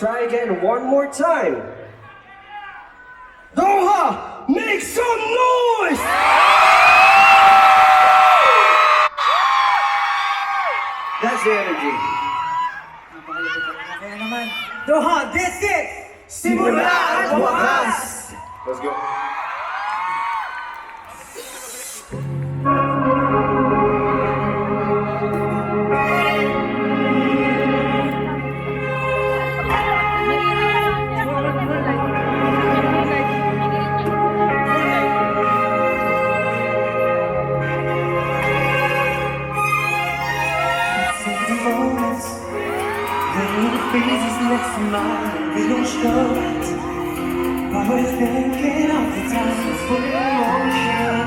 try again one more time. Doha, make some noise! That's the energy. Doha, this is Simula at Wakas! Let's go. Faces next to mine, they don't show it. Always thinking of the times full emotion.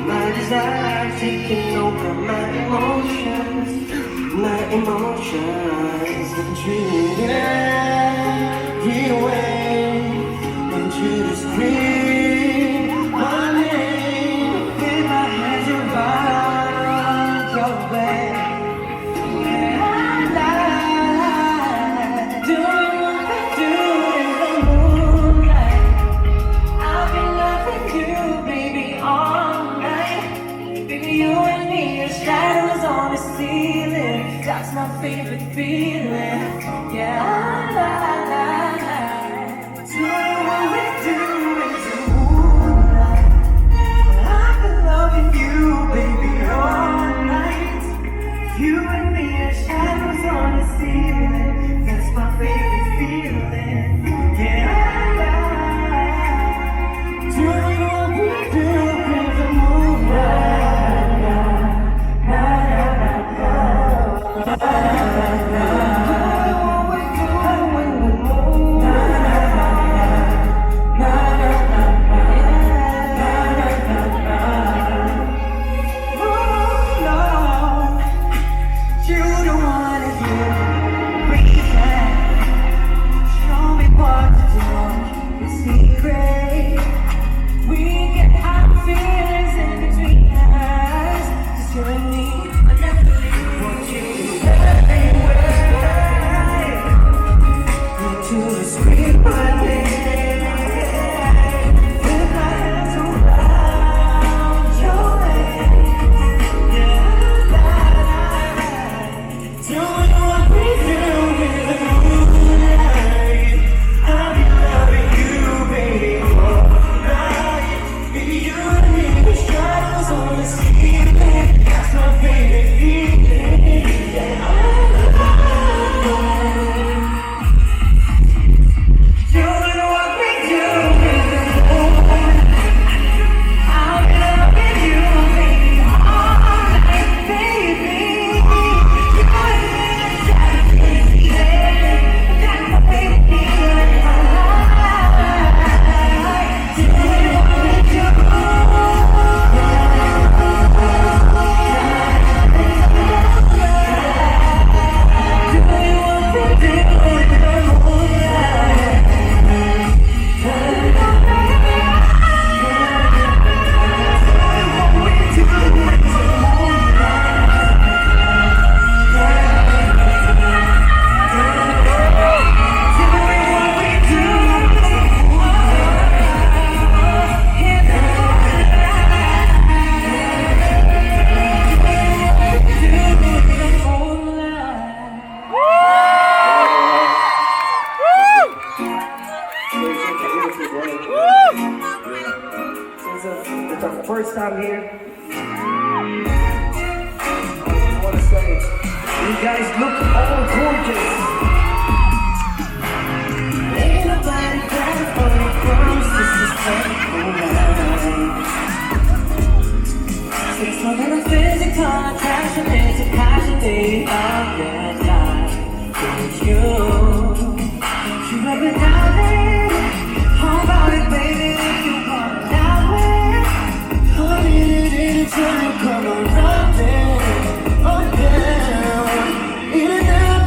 My desire taking over my emotions. My emotions and treating every way. Want you to scream my name. With my hands around your waist. That's my favorite feeling, yeah. Doing what we do in the moonlight. I've been loving you, baby, all night. You and me are shadows on the ceiling. That's my favorite feeling, yeah. Doing what we do in the moonlight. First time here. I want to say, you guys look all gorgeous. Ain't nobody better for the promises to stay alive. It's more than a physical attraction, it's a passionate of life. It's you. You rub it down there. How about it, baby, if you want it that way? I need it until you come around there. Oh, yeah. In and out,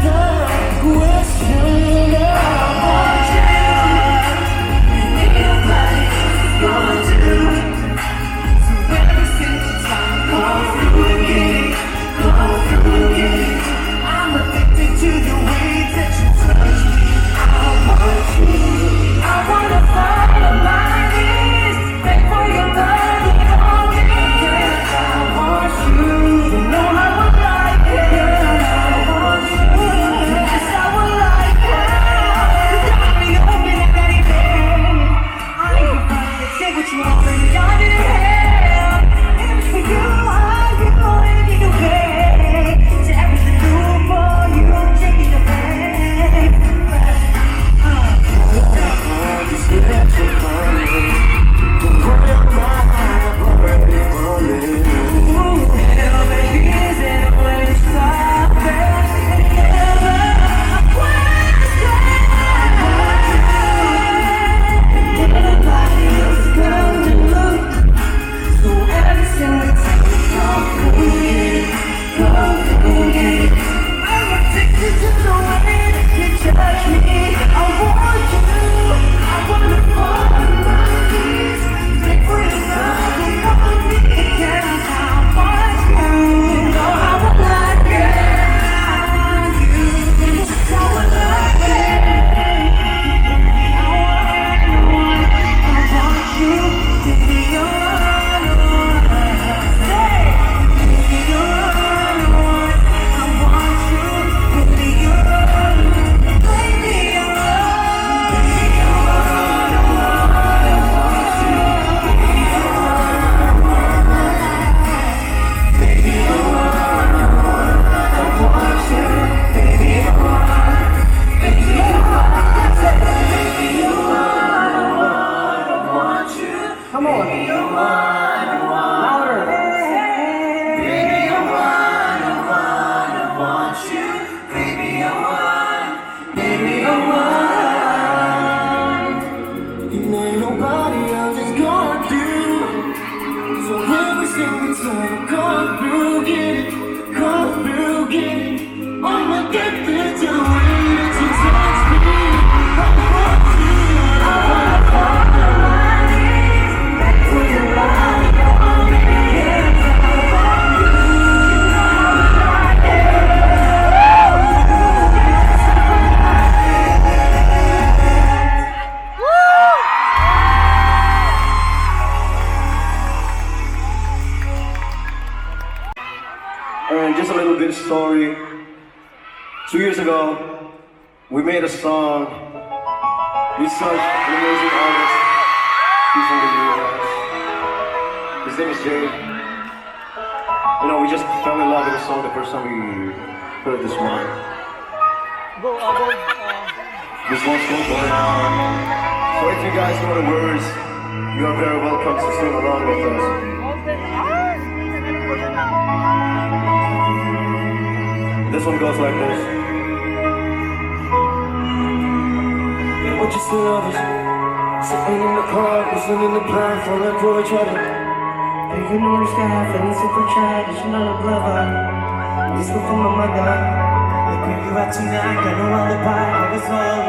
made a song with such an amazing artist. He's from the US. His name is Jay. You know, we just fell in love with the song the first time we heard this one. This one's called Going On. So if you guys know the words, you are very welcome to sing along with us. This one goes like this. What you still of us? Sitting in the car, listening to blind for that boy try to. You know this guy, feeling super traditional lover. This one from my mother. I bring you out tonight, got no alibi, I was all